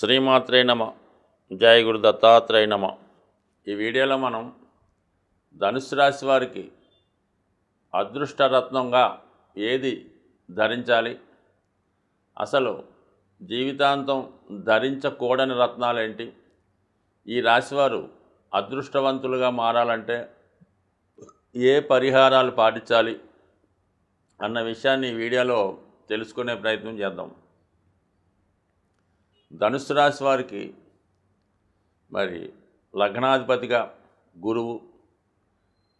శ్రీమాత్రే నమ. జయ గురు దత్తాత్రేయ నమ. ఈ వీడియోలో మనం ధనుసు రాశి వారికి అదృష్టరత్నంగా ఏది ధరించాలి, అసలు జీవితాంతం ధరించకూడని రత్నాలేంటి, ఈ రాశివారు అదృష్టవంతులుగా మారాలంటే ఏ పరిహారాలు పాటించాలి అన్న విషయాన్ని ఈ వీడియోలో తెలుసుకునే ప్రయత్నం చేద్దాం. ధనుసు రాశి వారికి మరి లగ్నాధిపతిగా గురువు,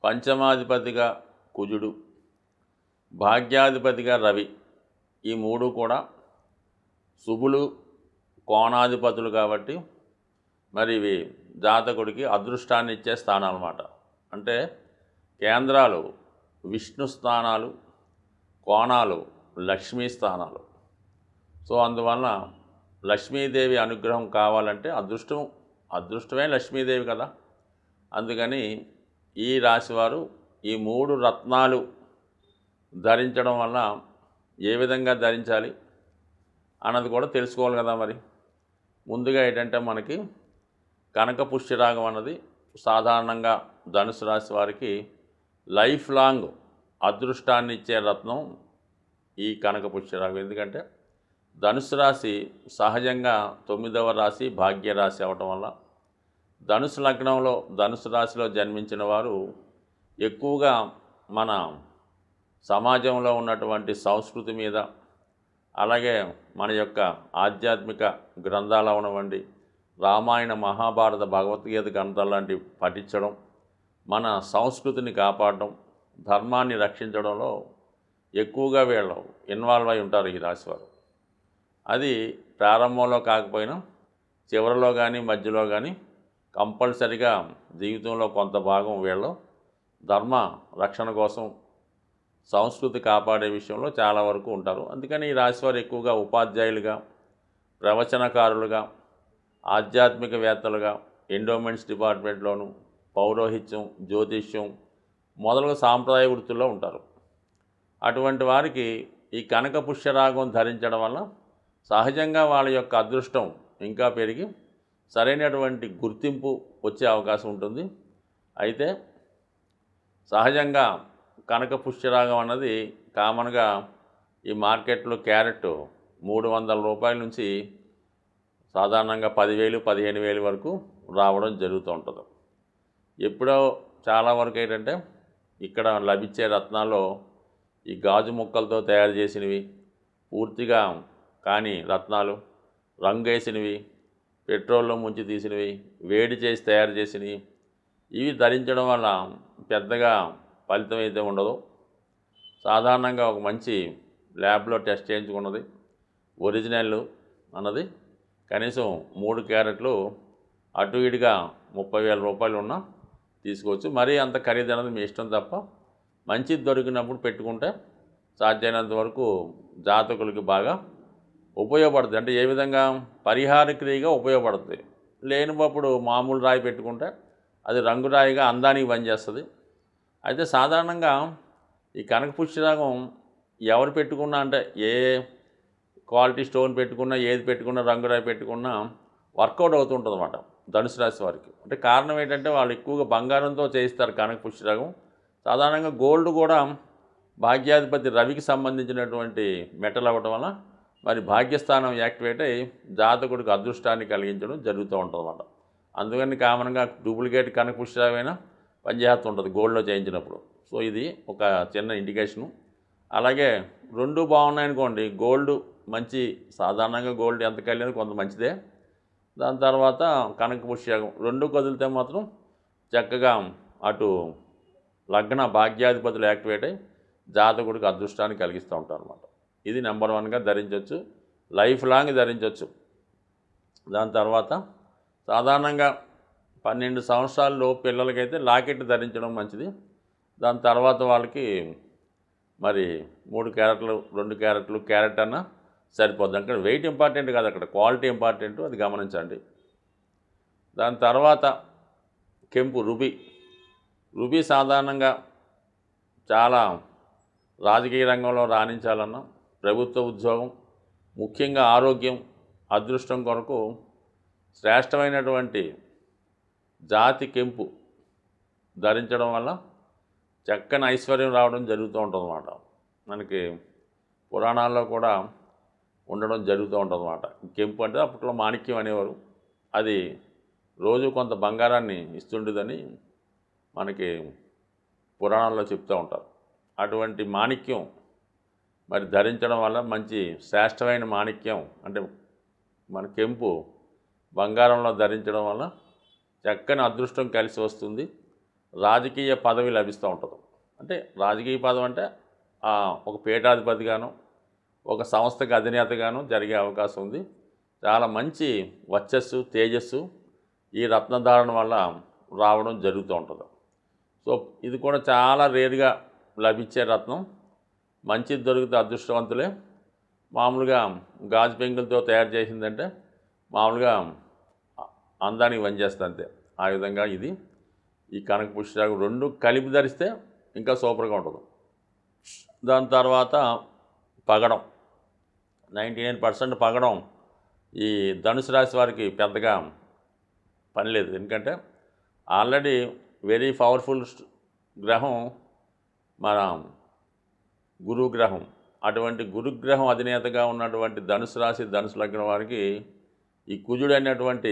పంచమాధిపతిగా కుజుడు, భాగ్యాధిపతిగా రవి, ఈ మూడు కూడా శుభులు, కోణాధిపతులు కాబట్టి మరి ఇవి జాతకుడికి అదృష్టాన్ని ఇచ్చే స్థానాలు అన్నమాట. అంటే కేంద్రాలు విష్ణు స్థానాలు, కోణాలు లక్ష్మీ స్థానాలు. సో అందువలన లక్ష్మీదేవి అనుగ్రహం కావాలంటే అదృష్టమే లక్ష్మీదేవి కదా. అందుకని ఈ రాశివారు ఈ మూడు రత్నాలు ధరించడం వల్ల ఏ విధంగా ధరించాలి అన్నది కూడా తెలుసుకోవాలి కదా. మరి ముందుగా ఏంటంటే మనకి కనక పుష్యరాగం అన్నది సాధారణంగా ధనుసు రాశి వారికి లైఫ్ లాంగ్ అదృష్టాన్ని ఇచ్చే రత్నం ఈ కనక పుష్యరాగం. ఎందుకంటే ధనుసు రాశి సహజంగా 9వ రాశి భాగ్యరాశి అవటం వల్ల ధనుసు లగ్నంలో ధనుసు రాశిలో జన్మించిన వారు ఎక్కువగా మన సమాజంలో ఉన్నటువంటి సంస్కృతి మీద, అలాగే మన యొక్క ఆధ్యాత్మిక గ్రంథాలు అవనివ్వండి, రామాయణ మహాభారత భగవద్గీత గ్రంథాలు లాంటివి పఠించడం, మన సంస్కృతిని కాపాడడం, ధర్మాన్ని రక్షించడంలో ఎక్కువగా వీళ్ళు ఇన్వాల్వ్ అయి ఉంటారు ఈ రాశివారు. అది ప్రారంభంలో కాకపోయినా చివరిలో కానీ మధ్యలో కానీ కంపల్సరిగా జీవితంలో కొంత భాగం వీళ్ళు ధర్మ రక్షణ కోసం, సంస్కృతి కాపాడే విషయంలో చాలా వరకు ఉంటారు. అందుకని ఈ రాశివారు ఎక్కువగా ఉపాధ్యాయులుగా, ప్రవచనకారులుగా, ఆధ్యాత్మికవేత్తలుగా, ఎండోమెంట్స్ డిపార్ట్మెంట్లోను, పౌరోహిత్యం, జ్యోతిష్యం మొదలగు సాంప్రదాయ వృత్తుల్లో ఉంటారు. అటువంటి వారికి ఈ కనక పుష్యరాగం ధరించడం వల్ల సహజంగా వాళ్ళ యొక్క అదృష్టం ఇంకా పెరిగి సరైనటువంటి గుర్తింపు వచ్చే అవకాశం ఉంటుంది. అయితే సహజంగా కనక పుష్యరాగం అన్నది కామన్గా ఈ మార్కెట్లో క్యారెట్ 300 రూపాయల నుంచి సాధారణంగా 10,000, 15,000 వరకు రావడం జరుగుతూ ఉంటుంది. ఎప్పుడో చాలా వరకు ఏంటంటే ఇక్కడ లభించే రత్నాల్లో ఈ గాజు ముక్కలతో తయారు చేసినవి, పూర్తిగా కానీ రత్నాలు, రంగేసినవి, పెట్రోల్లో ముంచి తీసినవి, వేడి చేసి తయారు చేసినవి, ఇవి ధరించడం వల్ల పెద్దగా ఫలితం అయితే ఉండదు. సాధారణంగా ఒక మంచి ల్యాబ్లో టెస్ట్ చేయించుకున్నది ఒరిజినల్ అన్నది కనీసం 3 క్యారెట్లు అటు ఇటుగా 30,000 రూపాయలు ఉన్నా తీసుకోవచ్చు. మరీ అంత ఖరీదైనది మీ ఇష్టం తప్ప మంచిది దొరికినప్పుడు పెట్టుకుంటే సాధ్యమైనంత వరకు జాతకులకి బాగా ఉపయోగపడుతుంది. అంటే ఏ విధంగా పరిహార క్రియగా ఉపయోగపడుతుంది. లేనినప్పుడు మామూలు రాయి పెట్టుకుంటే అది రంగురాయిగా అందానికి పనిచేస్తుంది. అయితే సాధారణంగా ఈ కనక పుష్యరాగం ఎవరు పెట్టుకున్నా, అంటే ఏ క్వాలిటీ స్టోన్ పెట్టుకున్నా, ఏది పెట్టుకున్నా, రంగురాయి పెట్టుకున్నా వర్కౌట్ అవుతుంటుంది అన్నమాట ధనుసు రాశి వారికి. అంటే కారణం ఏంటంటే వాళ్ళు ఎక్కువగా బంగారంతో చేయిస్తారు కనక పుష్యరాగం. సాధారణంగా గోల్డ్ కూడా భాగ్యాధిపతి రవికి సంబంధించినటువంటి మెటల్ అవ్వటం వల్ల మరి భాగ్యస్థానం యాక్టివేట్ అయ్యి జాతకుడికి అదృష్టాన్ని కలిగించడం జరుగుతూ ఉంటుంది అన్నమాట. అందుకని కామన్గా డూప్లికేట్ కనక పుష్యరాగమైనా పనిచేస్తూ ఉంటుంది గోల్డ్లో చేయించినప్పుడు. సో ఇది ఒక చిన్న ఇండికేషను. అలాగే రెండు బాగున్నాయనుకోండి, గోల్డ్ మంచి, సాధారణంగా గోల్డ్ ఎంత కలిగినా కొంత మంచిదే. దాని తర్వాత కనక పుష్యరాగం రెండు కదిలితే మాత్రం చక్కగా అటు లగ్న భాగ్యాధిపతులు యాక్టివేట్ అయ్యి జాతకుడికి అదృష్టాన్ని కలిగిస్తూ ఉంటారు అన్నమాట. ఇది నెంబర్ 1గా ధరించవచ్చు, లైఫ్ లాంగ్ ధరించవచ్చు. దాని తర్వాత సాధారణంగా 12 సంవత్సరాల్లో పిల్లలకైతే లాకెట్ ధరించడం మంచిది. దాని తర్వాత వాళ్ళకి మరి 3 క్యారెట్లు, 2 క్యారెట్లు, క్యారెట్ అన్నా సరిపోద్ది. అక్కడ వెయిట్ ఇంపార్టెంట్ కాదు, అక్కడ క్వాలిటీ ఇంపార్టెంట్, అది గమనించండి. దాని తర్వాత కెంపు రుబీ సాధారణంగా చాలా రాజకీయ రంగంలో రాణించాలన్నా, ప్రభుత్వ ఉద్యోగం, ముఖ్యంగా ఆరోగ్యం, అదృష్టం కొరకు శ్రేష్టమైనటువంటి జాతి కెంపు ధరించడం వల్ల చక్కని ఐశ్వర్యం రావడం జరుగుతూ ఉంటుందన్నమాట. మనకి పురాణాల్లో కూడా ఉండడం జరుగుతూ ఉంటుందన్నమాట. కెంపు అంటే అప్పట్లో మాణిక్యం అనేవారు. అది రోజు కొంత బంగారాన్ని ఇస్తుండేదని మనకి పురాణాల్లో చెప్తూ ఉంటారు. అటువంటి మాణిక్యం మరి ధరించడం వల్ల మంచి శ్రేష్టమైన మాణిక్యం అంటే మన కెంపు బంగారంలో ధరించడం వల్ల చక్కని అదృష్టం కలిసి వస్తుంది. రాజకీయ పదవి లభిస్తూ ఉంటుంది. అంటే రాజకీయ పదవి అంటే ఒక పీఠాధిపతిగాను ఒక సంస్థకి అధినేతగాను జరిగే అవకాశం ఉంది. చాలా మంచి వర్చస్సు తేజస్సు ఈ రత్నధారణ వల్ల రావడం జరుగుతూ ఉంటుంది. సో ఇది కూడా చాలా రేరుగా లభించే రత్నం. మంచిది దొరికితే అదృష్టవంతులే. మామూలుగా గాజు పెంకులతో తయారు చేసిందంటే మామూలుగా అందానికి పనిచేస్తుంది అంతే. ఆ విధంగా ఇది ఈ కనక పుష్యరాగం రెండు కలిపి ధరిస్తే ఇంకా సూపర్గా ఉంటుంది. దాని తర్వాత పగడం 99% పగడం ఈ ధనుసు రాశి వారికి పెద్దగా పని లేదు. ఎందుకంటే ఆల్రెడీ వెరీ పవర్ఫుల్ గ్రహం మన గురుగ్రహం. అటువంటి గురుగ్రహం అధినేతగా ఉన్నటువంటి ధనుసు రాశి ధనుసు లగ్నం వారికి ఈ కుజుడు అనేటువంటి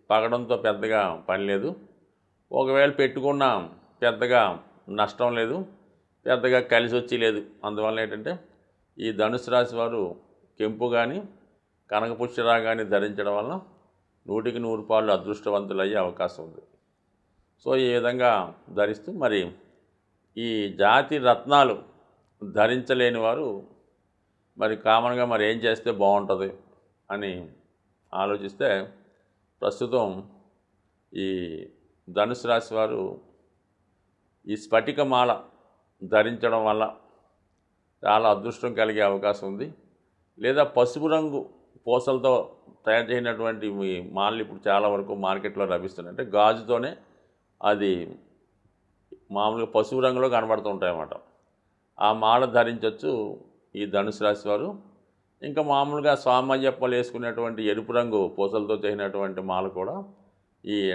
పగడంతో పెద్దగా పని లేదు. ఒకవేళ పెట్టుకున్న పెద్దగా నష్టం లేదు, పెద్దగా కలిసి వచ్చి లేదు. అందువల్ల ఏంటంటే ఈ ధనుసు రాశి వారు కెంపు కానీ కనకపుష్యరాగం కానీ ధరించడం వల్ల 100కి 100 పాళ్ళు అదృష్టవంతులు అయ్యే అవకాశం ఉంది. సో ఈ విధంగా ధరిస్తూ మరి ఈ జాతి రత్నాలు ధరించలేని వారు మరి కామన్గా మరి ఏం చేస్తే బాగుంటుంది అని ఆలోచిస్తే ప్రస్తుతం ఈ ధనుసు రాశి వారు ఈ స్ఫటికమాల ధరించడం వల్ల చాలా అదృష్టం కలిగే అవకాశం ఉంది. లేదా పసుపు రంగు పూసలతో తయారు చేసినటువంటి మాలలు ఇప్పుడు చాలా వరకు మార్కెట్లో లభిస్తున్నాయి. అంటే గాజుతోనే అది మామూలుగా పసుపు రంగులో కనబడుతూ ఉంటాయన్నమాట. ఆ మాల ధరించవచ్చు ఈ ధనుసు రాశి వారు. ఇంకా మామూలుగా స్వామయ్యప్పలు వేసుకునేటువంటి ఎరుపు రంగు పూసలతో చేసినటువంటి మాల కూడా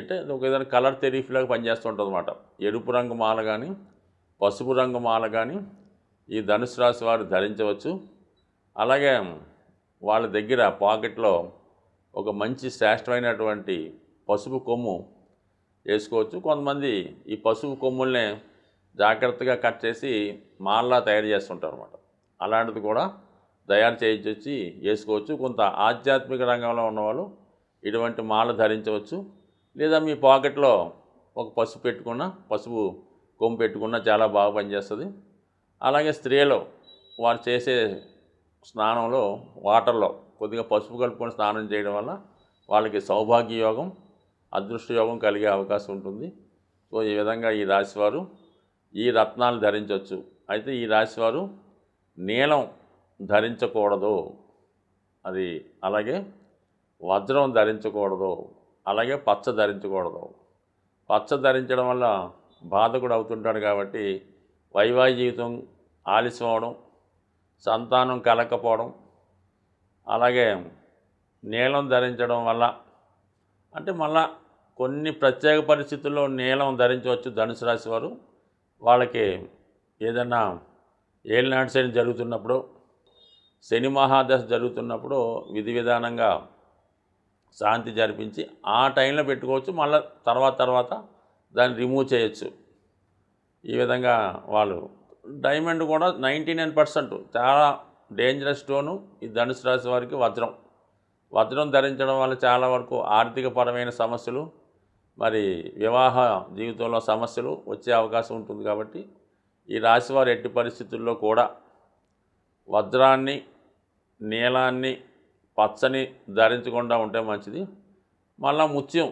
అంటే ఒక ఏదైనా కలర్ థెరపీలాగా పనిచేస్తుంటుంది అన్నమాట. ఎరుపు రంగు మాల కానీ పసుపు రంగు మాల కానీ ఈ ధనుసు రాశి వారు ధరించవచ్చు. అలాగే వాళ్ళ దగ్గర పాకెట్లో ఒక మంచి శ్రేష్టమైనటువంటి పసుపు కొమ్ము వేసుకోవచ్చు. కొంతమంది ఈ పసుపు కొమ్ముల్ని జాగ్రత్తగా కట్ చేసి మాలలా తయారు చేస్తుంటారు అన్నమాట. అలాంటిది కూడా తయారు చేయించి వేసుకోవచ్చు. కొంత ఆధ్యాత్మిక రంగంలో ఉన్నవాళ్ళు ఇటువంటి మాల ధరించవచ్చు. లేదా మీ పాకెట్లో ఒక పసుపు కొమ్ము పెట్టుకున్న చాలా బాగా పనిచేస్తుంది. అలాగే స్త్రీలు వారు చేసే స్నానంలో వాటర్లో కొద్దిగా పసుపు కలుపుకొని స్నానం చేయడం వల్ల వాళ్ళకి సౌభాగ్య యోగం అదృష్ట యోగం కలిగే అవకాశం ఉంటుంది. సో ఈ విధంగా ఈ రాశివారు ఈ రత్నాలు ధరించవచ్చు. అయితే ఈ రాశివారు నీలం ధరించకూడదు, అది అలాగే వజ్రం ధరించకూడదు, అలాగే పచ్చ ధరించకూడదు. పచ్చ ధరించడం వల్ల బాధకుడు అవుతుంటాడు కాబట్టి వైవాహిక జీవితం ఆలస్యం అవడం, సంతానం కలగకపోవడం. అలాగే నీలం ధరించడం వల్ల అంటే మళ్ళా కొన్ని ప్రత్యేక పరిస్థితుల్లో నీలం ధరించవచ్చు ధనుసు రాశి వారు. వాళ్ళకి ఏదైనా ఏలినాటి శని జరుగుతున్నప్పుడు, శని మహాదశ జరుగుతున్నప్పుడు విధి విధానంగా శాంతి జరిపించి ఆ టైంలో పెట్టుకోవచ్చు. మళ్ళీ తర్వాత దాన్ని రిమూవ్ చేయొచ్చు. ఈ విధంగా వాళ్ళు డైమండ్ కూడా 99% చాలా డేంజరస్ స్టోను ఈ ధనుసు రాశి వారికి వజ్రం ధరించడం వల్ల చాలా వరకు ఆర్థికపరమైన సమస్యలు, మరి వివాహ జీవితంలో సమస్యలు వచ్చే అవకాశం ఉంటుంది. కాబట్టి ఈ రాశివారు ఎట్టి పరిస్థితుల్లో కూడా వజ్రాన్ని, నీలాన్ని, పచ్చని ధరించకుండా ఉంటే మంచిది. మళ్ళీ ముత్యం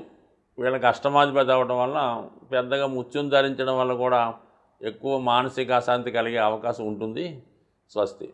వీళ్ళకి అష్టమాధిపతి అవ్వడం వల్ల పెద్దగా ముత్యం ధరించడం వల్ల కూడా ఎక్కువ మానసిక అశాంతి కలిగే అవకాశం ఉంటుంది. స్వస్తి.